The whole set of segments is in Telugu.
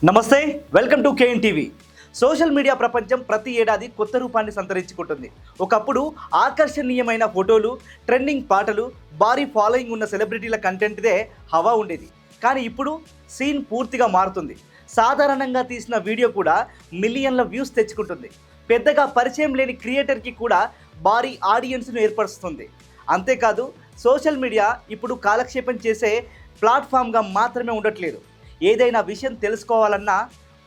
నమస్తే, welcome to KN TV. Social media ప్రపంచం ప్రతి ఏడాది కొత్త రూపాన్ని సంతరించుకుంటుంది. ఒకప్పుడు ఆకర్షణీయమైన ఫోటోలు, ట్రెండింగ్ పాటలు, భారీ ఫాలోయింగ్ ఉన్న సెలబ్రిటీల కంటెంట్దే హవా ఉండేది. కానీ ఇప్పుడు సీన్ పూర్తిగా మారుతుంది. సాధారణంగా తీసిన వీడియో కూడా మిలియన్ల వ్యూస్ తెచ్చుకుంటుంది. పెద్దగా పరిచయం లేని క్రియేటర్కి కూడా భారీ ఆడియన్స్ను ఏర్పరుస్తుంది. అంతేకాదు, సోషల్ మీడియా ఇప్పుడు కాలక్షేపం చేసే ప్లాట్ఫామ్గా మాత్రమే ఉండట్లేదు. ఏదైనా విషయం తెలుసుకోవాలన్నా,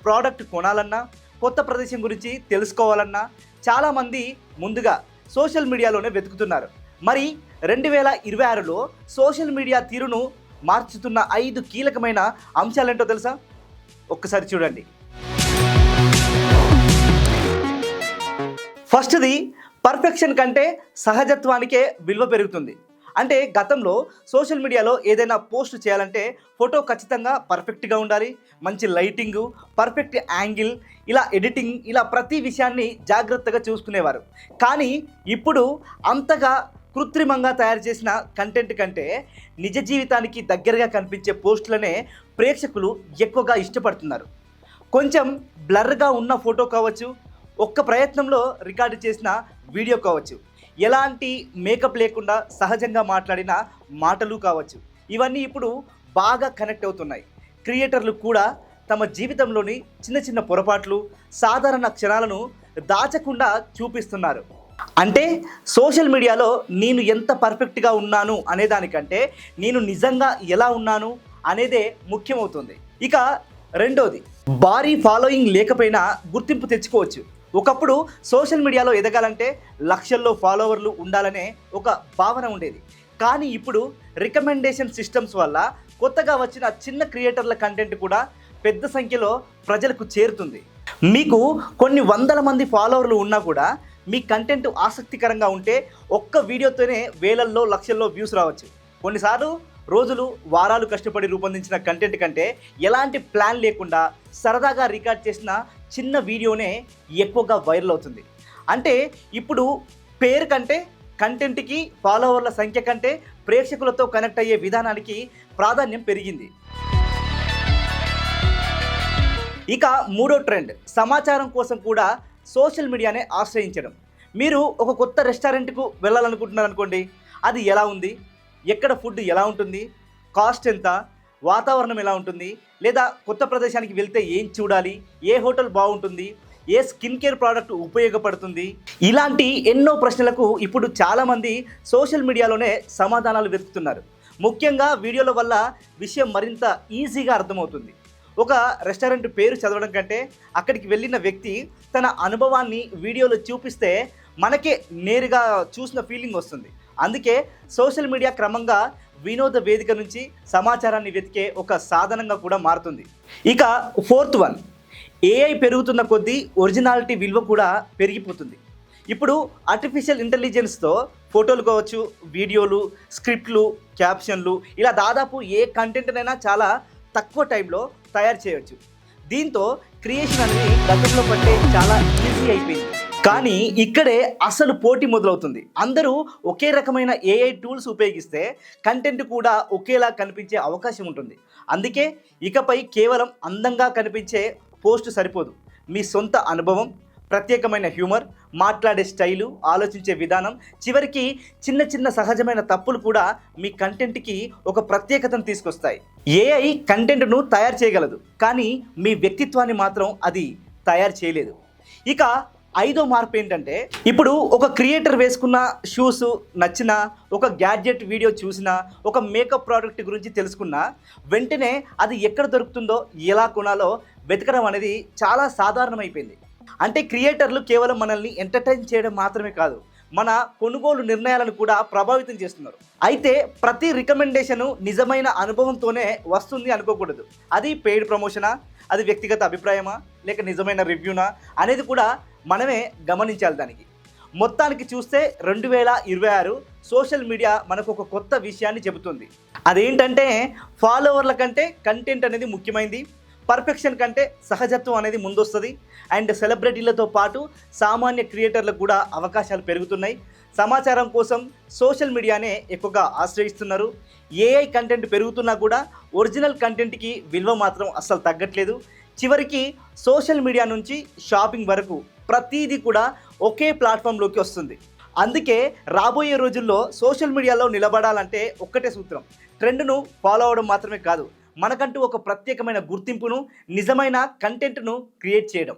ప్రోడక్ట్ కొనాలన్నా, కొత్త ప్రదేశం గురించి తెలుసుకోవాలన్నా చాలామంది ముందుగా సోషల్ మీడియాలోనే వెతుకుతున్నారు. మరి 2026లో సోషల్ మీడియా తీరును మార్చుతున్న 5 కీలకమైన అంశాలేంటో తెలుసా? ఒక్కసారి చూడండి. ఫస్ట్ది, పర్ఫెక్షన్ కంటే సహజత్వానికే విలువ పెరుగుతుంది. అంటే గతంలో సోషల్ మీడియాలో ఏదైనా పోస్ట్ చేయాలంటే ఫోటో ఖచ్చితంగా పర్ఫెక్ట్గా ఉండాలి, మంచి లైటింగు, పర్ఫెక్ట్ యాంగిల్, ఇలా ఎడిటింగ్, ఇలా ప్రతి విషయాన్ని జాగ్రత్తగా చూసుకునేవారు. కానీ ఇప్పుడు అంతగా కృత్రిమంగా తయారు చేసిన కంటెంట్ కంటే నిజ జీవితానికి దగ్గరగా కనిపించే పోస్టులనే ప్రేక్షకులు ఎక్కువగా ఇష్టపడుతున్నారు. కొంచెం బ్లర్గా ఉన్న ఫోటో కావచ్చు, ఒక్క ప్రయత్నంలో రికార్డు చేసిన వీడియో కావచ్చు, ఎలాంటి మేకప్ లేకుండా సహజంగా మాట్లాడిన మాటలు కావచ్చు, ఇవన్నీ ఇప్పుడు బాగా కనెక్ట్ అవుతున్నాయి. క్రియేటర్లు కూడా తమ జీవితంలోని చిన్న చిన్న పొరపాట్లు, సాధారణ క్షణాలను దాచకుండా చూపిస్తున్నారు. అంటే సోషల్ మీడియాలో నేను ఎంత పర్ఫెక్ట్గా ఉన్నాను అనేదానికంటే నేను నిజంగా ఎలా ఉన్నాను అనేదే ముఖ్యమవుతుంది. ఇక రెండోది, భారీ ఫాలోయింగ్ లేకపోయినా గుర్తింపు తెచ్చుకోవచ్చు. ఒకప్పుడు సోషల్ మీడియాలో ఎదగాలంటే లక్షల్లో ఫాలోవర్లు ఉండాలనే ఒక భావన ఉండేది. కానీ ఇప్పుడు రికమెండేషన్ సిస్టమ్స్ వల్ల కొత్తగా వచ్చిన చిన్న క్రియేటర్ల కంటెంట్ కూడా పెద్ద సంఖ్యలో ప్రజలకు చేరుతుంది. మీకు కొన్ని వందల మంది ఫాలోవర్లు ఉన్నా కూడా మీ కంటెంట్ ఆసక్తికరంగా ఉంటే ఒక్క వీడియోతోనే వేలల్లో లక్షల్లో వ్యూస్ రావచ్చు. కొన్నిసార్లు రోజులు వారాలు కష్టపడి రూపొందించిన కంటెంట్ కంటే ఎలాంటి ప్లాన్ లేకుండా సరదాగా రికార్డ్ చేసిన చిన్న వీడియోనే ఎక్కువగా వైరల్ అవుతుంది. అంటే ఇప్పుడు పేరు కంటే కంటెంట్కి, ఫాలోవర్ల సంఖ్య కంటే ప్రేక్షకులతో కనెక్ట్ అయ్యే విధానానికి ప్రాధాన్యం పెరిగింది. ఇక మూడో ట్రెండ్, సమాచారం కోసం కూడా సోషల్ మీడియానే ఆశ్రయించడం. మీరు ఒక కొత్త రెస్టారెంట్కు వెళ్ళాలనుకుంటున్నారు అనుకోండి, అది ఎలా ఉంది, ఎక్కడ ఫుడ్ ఎలా ఉంటుంది, కాస్ట్ ఎంత, వాతావరణం ఎలా ఉంటుంది, లేదా కొత్త ప్రదేశానికి వెళ్తే ఏం చూడాలి, ఏ హోటల్ బాగుంటుంది, ఏ స్కిన్ కేర్ ప్రోడక్ట్ ఉపయోగపడుతుంది, ఇలాంటి ఎన్నో ప్రశ్నలకు ఇప్పుడు చాలామంది సోషల్ మీడియాలోనే సమాధానాలు వెతుకుతున్నారు. ముఖ్యంగా వీడియోల వల్ల విషయం మరింత ఈజీగా అర్థమవుతుంది. ఒక రెస్టారెంట్ పేరు చదవడం కంటే అక్కడికి వెళ్ళిన వ్యక్తి తన అనుభవాన్ని వీడియోలో చూపిస్తే మనకే నేరుగా చూసిన ఫీలింగ్ వస్తుంది. అందుకే సోషల్ మీడియా క్రమంగా వినోద వేదిక నుంచి సమాచారాన్ని వెతికే ఒక సాధనంగా కూడా మారుతుంది. ఇక ఫోర్త్ వన్, ఏఐ పెరుగుతున్న కొద్దీ ఒరిజినాలిటీ విలువ కూడా పెరిగిపోతుంది. ఇప్పుడు ఆర్టిఫిషియల్ ఇంటెలిజెన్స్తో ఫోటోలు కావచ్చు, వీడియోలు, స్క్రిప్ట్లు, క్యాప్షన్లు, ఇలా దాదాపు ఏ కంటెంట్నైనా చాలా తక్కువ టైంలో తయారు చేయవచ్చు. దీంతో క్రియేషన్ అనేది గతంలో కంటే చాలా ఈజీ అయిపోయింది. కానీ ఇక్కడే అసలు పోటీ మొదలవుతుంది. అందరూ ఒకే రకమైన ఏఐ టూల్స్ ఉపయోగిస్తే కంటెంట్ కూడా ఒకేలా కనిపించే అవకాశం ఉంటుంది. అందుకే ఇకపై కేవలం అందంగా కనిపించే పోస్ట్ సరిపోదు. మీ సొంత అనుభవం, ప్రత్యేకమైన హ్యూమర్, మాట్లాడే స్టైలు, ఆలోచించే విధానం, చివరికి చిన్న చిన్న సహజమైన తప్పులు కూడా మీ కంటెంట్కి ఒక ప్రత్యేకతను తీసుకొస్తాయి. ఏఐ కంటెంట్ను తయారు చేయగలదు, కానీ మీ వ్యక్తిత్వాన్ని మాత్రం అది తయారు చేయలేదు. ఇక ఐదో మార్పు ఏంటంటే, ఇప్పుడు ఒక క్రియేటర్ వేసుకున్న షూస్ నచ్చినా, ఒక గ్యాడ్జెట్ వీడియో చూసినా, ఒక మేకప్ ప్రోడక్ట్ గురించి తెలుసుకున్నా వెంటనే అది ఎక్కడ దొరుకుతుందో, ఎలా కొనాలో వెతకడం అనేది చాలా సాధారణమైపోయింది. అంటే క్రియేటర్లు కేవలం మనల్ని ఎంటర్టైన్ చేయడం మాత్రమే కాదు, మన కొనుగోలు నిర్ణయాలను కూడా ప్రభావితం చేస్తున్నారు. అయితే ప్రతి రికమెండేషను నిజమైన అనుభవంతోనే వస్తుంది అనుకోకూడదు. అది పెయిడ్ ప్రమోషనా, అది వ్యక్తిగత అభిప్రాయమా, లేక నిజమైన రివ్యూనా అనేది కూడా మనమే గమనించాలి. దానికి మొత్తానికి చూస్తే 2026 సోషల్ మీడియా మనకు ఒక కొత్త విషయాన్ని చెబుతుంది. అదేంటంటే ఫాలోవర్ల కంటే కంటెంట్ అనేది ముఖ్యమైనది, పర్ఫెక్షన్ కంటే సహజత్వం అనేది ముందొస్తుంది, అండ్ సెలబ్రిటీలతో పాటు సామాన్య క్రియేటర్లకు కూడా అవకాశాలు పెరుగుతున్నాయి. సమాచారం కోసం సోషల్ మీడియానే ఎక్కువగా ఆశ్రయిస్తున్నారు. ఏఐ కంటెంట్ పెరుగుతున్నా కూడా ఒరిజినల్ కంటెంట్కి విలువ మాత్రం అస్సలు తగ్గట్లేదు. చివరికి సోషల్ మీడియా నుంచి షాపింగ్ వరకు ప్రతిదీ కూడా ఒకే ప్లాట్ఫామ్లోకి వస్తుంది. అందుకే రాబోయే రోజుల్లో సోషల్ మీడియాలో నిలబడాలంటే ఒక్కటే సూత్రం, ట్రెండ్ను ఫాలో అవ్వడం మాత్రమే కాదు, మనకంటూ ఒక ప్రత్యేకమైన గుర్తింపును, నిజమైన కంటెంట్ను క్రియేట్ చేయడం.